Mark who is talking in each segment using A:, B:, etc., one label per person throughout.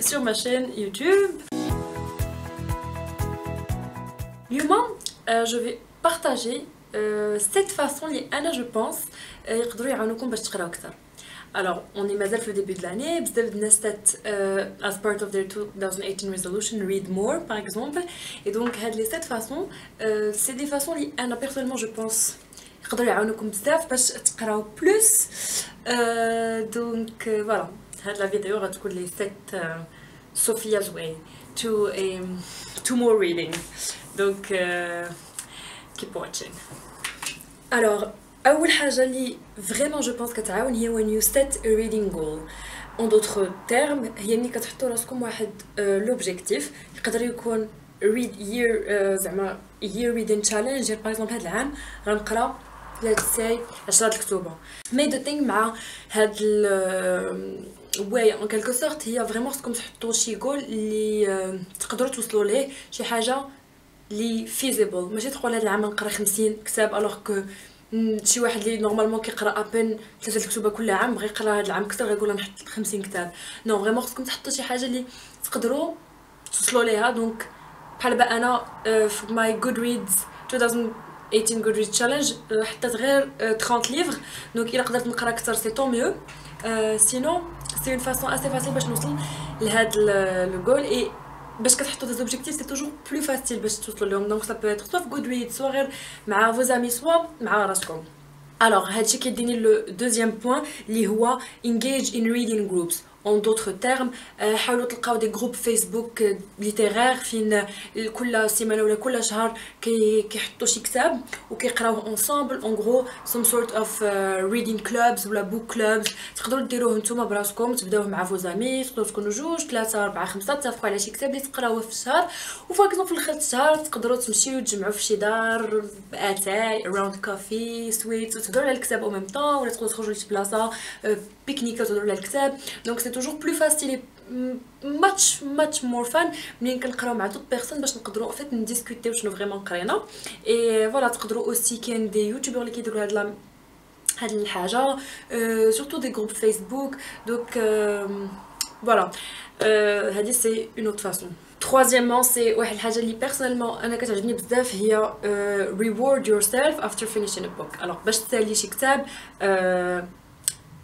A: sur ma chaîne YouTube. Demain, je vais partager 7 façons اللي je pense يقدروا يعاونوكم باش تقراو اكثر. Alors, on est مازال في le début de l'année, بزاف الناس as part of their 2018 resolution read more par exemple. Et donc هاد les 7 façons, c'est des façons اللي انا personnellement je pense يقدروا يعاونوكم بزاف باش تقراو plus. Donc voilà, هاد la vidéo غتكون les 7 Sophia's way to more reading. Donc keep watching. Alors, أول حاجة اللي vraiment je pense كتعاون هي when you set a reading goal. En d'autres termes هي ملي كتحطوا راسكم واحد l'objectif يقدر يكون read year زعما year reading challenge. par exemple هاد العام غنقرا let's say 10 الكتوبة. mais the thing مع هاد ouais en quelque sorte هي vraiment خصكم تحطوا شي goal اللي تقدروا توصلوا ليه، شي حاجة لي feasible. ماشي تقول هاد العام نقرا 50 كتاب alors que شي واحد اللي نورمالمون كيقرا ابن 3 الكتوبه كل عام بغى يقرا هاد العام كثر غيقول نحط 50 كتاب. نو فريمون خصكم تحطوا شي حاجه اللي تقدروا توصلوا ليها. دونك بحال دابا انا في ماي جود ريدز 2018 جود ريدز تشالنج حطيت غير 30 ليفر. دونك الا قدرت نقرا اكثر سي طون ميو. سينو سي اون فاصون اسي فاسيل باش نوصل لهاد لو جول. اي باش كتحطوا des objectifs c'est toujours plus facile باش توصلوا لهم. دونك ça peut être soit في Goodreads soit غير مع vos amis soit مع راسكم. alors هادشي كيديني لو دوزيام بوين اللي هو engage in reading groups. en d'autres termes حاولوا تلقاو دي جروب فيسبوك ليتيرير فين كل سيمانه ولا كل شهر كيحطوا شي كتاب وكيقراوه انصامبل. en gros some sort of reading clubs ولا book clubs. تقدروا ديروه نتوما براسكم، تبداوه مع فوزامي، تقدروا تكونوا 2 3 4 5 تتفقوا على شي كتاب اللي تقراوه في الشهر. وفاكزون في الاخر الشهر تقدروا تمشيو تجمعوا في شي دار اتاي around coffee sweets وتهضروا على الكتاب او ميم طون، ولا تقدروا تخرجوا لشي بلاصه بيكنيك وتهضروا على الكتاب. دونك سي توجور بلو فاسيل much more fun ملي كنقراو مع دوط بيرسون باش نقدروا فيت نديسكوتيو شنو فريمون قرينا. اي فوالا تقدروا اوسي كاين دي يوتيوبر اللي كيديروا هاد الحاجه سورتو دي جروب فيسبوك. دونك فوالا هادي سي اون اوت فاسون. troisièmement سي واحد الحاجه اللي بيرسونيلمون انا كتعجبني بزاف هي reward yourself after finishing a book. alors باش تسالي شي كتاب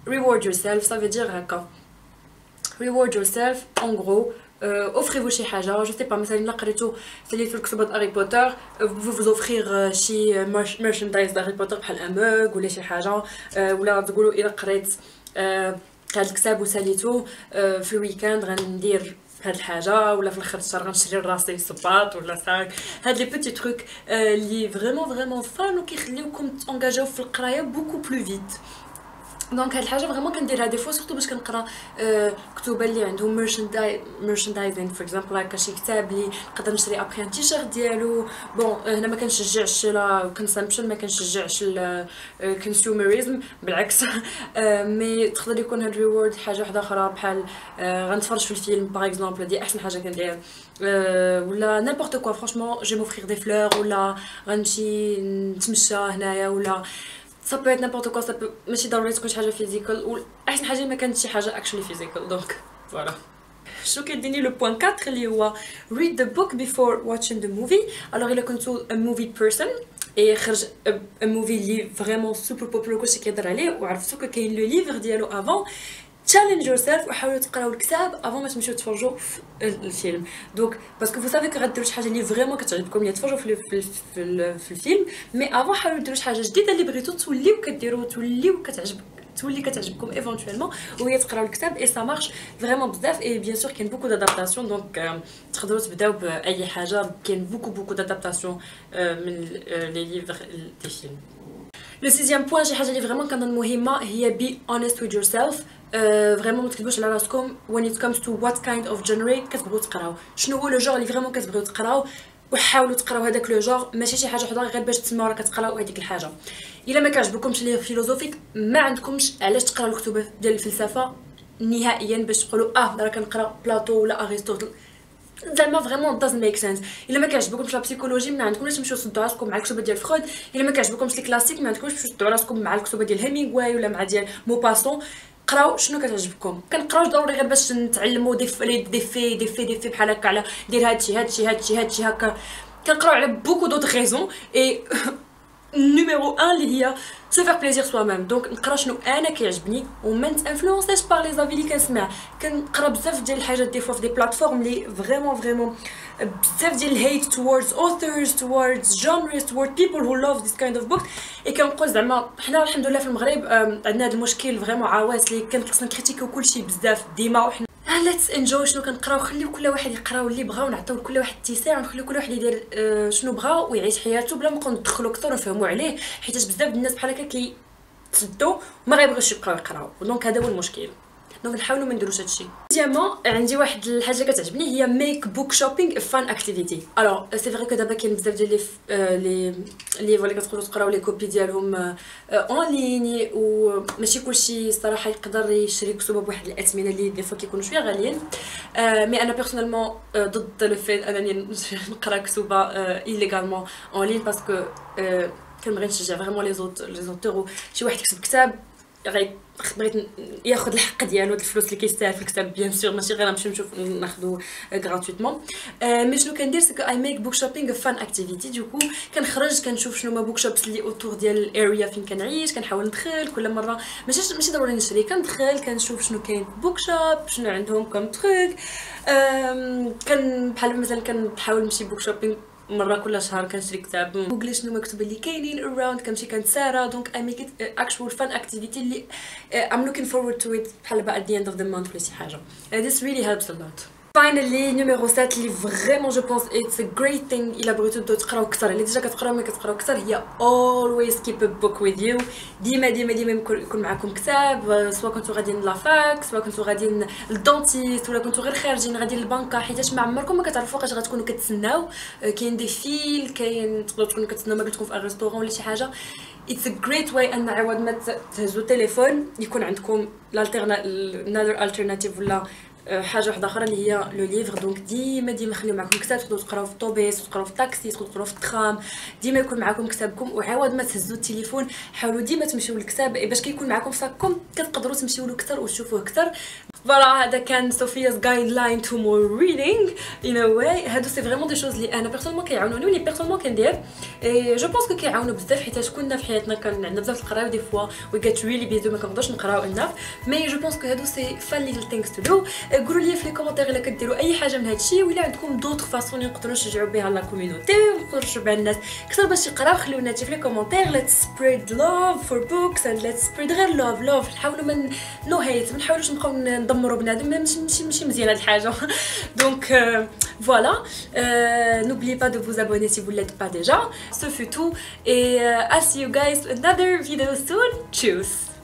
A: reward yourself ça veut dire هكا reward yourself en gros offrez-vous شي حاجه. جو سي با مثلا الا قريتو ساليتو الكتب هاري بوتر vous offrir شي merchandise هاري بوتر بحال اموغ ولا شي حاجه، ولا تقولوا الا قريت هاد الكتاب وساليتو في الويكاند غندير هاد الحاجه، ولا في الاخر الشهر غنشري لراسي صباط ولا ساك. هاد لي بيتي تروك اللي فريمون فان وكيخليوكم تونجاجيو في القرايه بوكو بلو فيت. دونك هاد الحاجه فريمون كنديرها دي فوا سورتو باش كنقرا كتوبه اللي عندهم merchandising فور اكزامبل هكا شي كتاب اللي نقدر نشري ابخي ان تيشيرت ديالو. بون هنا ما كنشجعش لا كونسامبشن، ما كنشجعش الكونسيومريزم بالعكس. مي تقدر يكون هاد ريورد حاجه واحده اخرى بحال غنتفرج في الفيلم باغ اكزومبل دي احسن حاجه كندير، ولا نيمبورط كوا فرانشمون جي موفرير دي فلور، ولا غنمشي نتمشى هنايا، ولا ça peut être n'importe quoi. ça peut ماشي ضروري تكون شي حاجه فيزيكال، واحسن حاجه ما كانت شي حاجه اكشلي فيزيكال. دونك فوالا شو كيديني لو بوين 4 اللي هو read the book before watching the movie. alors الا كنتو a movie person اي خرج a movie اللي فريمون سوبر بوبولار كلشي كيهضر عليه وعرفتو كاين لو ليفر ديالو افون، challenge yourself وحاولوا تقراو الكتاب افون ما تمشيو تفرجوا في الفيلم. دونك باسكو فو سافي كو غديروا شي حاجه اللي فريمون كتعجبكم اللي تفرجوا في الفيلم، مي افون حاولوا ديروا شي حاجه جديده اللي بغيتو توليو كديروا تولي كتعجبكم ايفونتويلمون وهي تقراو الكتاب. اي سا مارش فريمون بزاف. اي بيان سور كاين بوكو دادابتاسيون، دونك تقدروا تبداو باي حاجه. كاين بوكو دادابتاسيون من لي ليفر دي فيلم. لو سيزيام بوين شي حاجه اللي فريمون كنظن مهمه هي be honest with yourself. فريمون ما تكذبوش على راسكم when it comes to what kind of genre كتبغيو تقراو، شنو هو لو جور اللي فريمون كتبغيو تقراو، وحاولوا تقراو هذاك لو جور. ماشي شي حاجه وحده غير باش تسمعوا راه كتقراو هذيك الحاجه. الا ما كيعجبكمش لي فيلوزوفيك ما عندكمش علاش تقراو الكتب ديال الفلسفه نهائيا باش تقولوا راه كنقرا بلاطو ولا ارسطوطل. زعما فريمون doesn't make sense. الا ما كيعجبكمش لا بسيكولوجي ما عندكمش تمشيو تصدوا راسكم مع الكتب ديال فرويد. الا ما كيعجبكمش لي كلاسيك ما عندكمش تمشيو تصدوا راسكم مع الكتب ديال هيمينغواي ولا مع ديال موباسون. قراو شنو كتعجبكم، كنقراوش ضروري غير باش نتعلموا دي في بحال هكا على دير هادشي هكا. كنقراو على بوكو دوط غيزون اي numéro 1 اللي هي se faire plaisir soi-même. دونك نقرا شنو انا كيعجبني وما نتانفلونسيش بار لي زافي اللي كنسمع. كنقرا بزاف ديال الحاجات دي فوا في دي بلاتفورم اللي فريمون بزاف ديال الهيت towards authors towards genres towards people who love this kind of books. اي كنقول زعما حنا الحمد لله في المغرب عندنا هذا المشكل فريمون عواس اللي كنخصنا نكريتيكيو كلشي بزاف ديما وحنا ليتس انجوي شنو كنقراو. خليو كل واحد يقرا اللي بغا ونعطيو لكل واحد اتساع ونخليو كل واحد يدير شنو بغا ويعيش حياته بلا ما نبقاو ندخلوا اكثر ونفهموا عليه، حيت بزاف الناس بحال هكا كيتسدوا وما غيبغيوش يبقاو يقراو. دونك هذا هو المشكل. دونك نحاولوا ما نديروش هادشي. ديما عندي واحد الحاجه كتعجبني هي ميك بوك شوبينغ فان اكتيفيتي. الوغ سي فري كو دابا كاين بزاف ديال لي اللي كتقدروا تقراو لي كوبي ديالهم اون ليني وماشي كلشي صراحه يقدر يشري كتب بواحد الاثمنه اللي دي فوا كيكونوا شويه غاليين. مي انا بيرسونيلمون ضد لو فين انني نقرا كتب ايليغالمون اون لين باسكو كنبغي نشجع فريمون لي زوتور. شي واحد يكتب كتاب بغيت ياخذ الحق ديالو الفلوس اللي كيستاهل في الكتاب بيان سور، ماشي غير نمشي نشوف ناخذو غراتويتمون. مي شنو كندير سكو اي ميك بوك شوبينغ فان اكتيفيتي. دوكو كنخرج كنشوف شنو هما بوك شوبس اللي اوتور ديال الاريا فين كنعيش، كنحاول ندخل كل مره ماشي ضروري نشري، كندخل كنشوف شنو كاين في بوك شوب شنو عندهم كوم تروك. كان بحال مثلا كنحاول نمشي بوك شوبينغ مره كل شهر كنشري كتاب جوجل شنو مكتوب اللي كاينين اراوند كنمشي كنتسارى. دونك اي ميك ات اكشوال فان اكتيفيتي اللي ام لوكين فورورد تو ات بحال بعد ات ذا اند اوف ذا مانث ولا شي حاجه. this really helps a lot. finally numéro 7 اللي فريمون جو بونس اتس ا great thing الا بغيتو تبداو تقراو اكثر، اللي ديجا كتقراو ملي كتقراو اكثر، هي always keep a book with you. ديما يكون معكم كتاب، سواء كنتو غاديين لافاك سواء كنتو غاديين للدونتيست ولا كنتو غير خارجين غاديين للبنكه، حيتاش ما عمركم ما كتعرفوا فاش غتكونوا كتسناو. كاين دي فيل، كاين تقدروا تكونوا كتسناو ما قلتلكم في ريستورون ولا شي حاجه. it's a great way ان عوض ما تهزوا التليفون يكون عندكم another alternative ولا حاجه واحده اخرى اللي هي لو ليفر. دونك ديما خليو معكم كتاب، تقدروا تقراو في الطوبيس، تقراو في الطاكسي، تقراو في الترام، ديما يكون معكم كتابكم. وعوض ما تهزوا التليفون حاولوا ديما تمشيو للكتاب باش كيكون معكم في صاككم كتقدروا تمشيو له اكثر وتشوفوه اكثر. فوالا هذا كان صوفيا's guideline to more reading in a way. هادو سي فريمون دي شوز اللي انا بيرسونيلمون كيعاونوني واللي بيرسونيلمون كندير اي جو بونس كو كيعاونوا بزاف، حيت كنا في حياتنا كان عندنا بزاف القرايه دي فوا وي جيت ريلي بيزي ما كنقدرش نقراو اناف. مي جو بونس كو هادو سي فان ليتل ثينكس تو دو. قولوا لي في لي كومونتير الا كديروا اي حاجه من هادشي ولا عندكم دوطر فاصون نقدروا نشجعوا بها لا كوميونيتي ونقدروا نشجعوا الناس اكثر باش يقراو. خليونا في لي كومونتير. let's spread love for books and let's spread غير love. نحاولوا من نو هيت، ما نحاولوش نبقاو ندمروا بنادم، ماشي مزيانه هاد الحاجه. دونك voilà, n'oubliez pas de vous abonner si vous ne l'êtes pas déjà. Ce fut tout et I'll see you guys another video soon. Tchuss.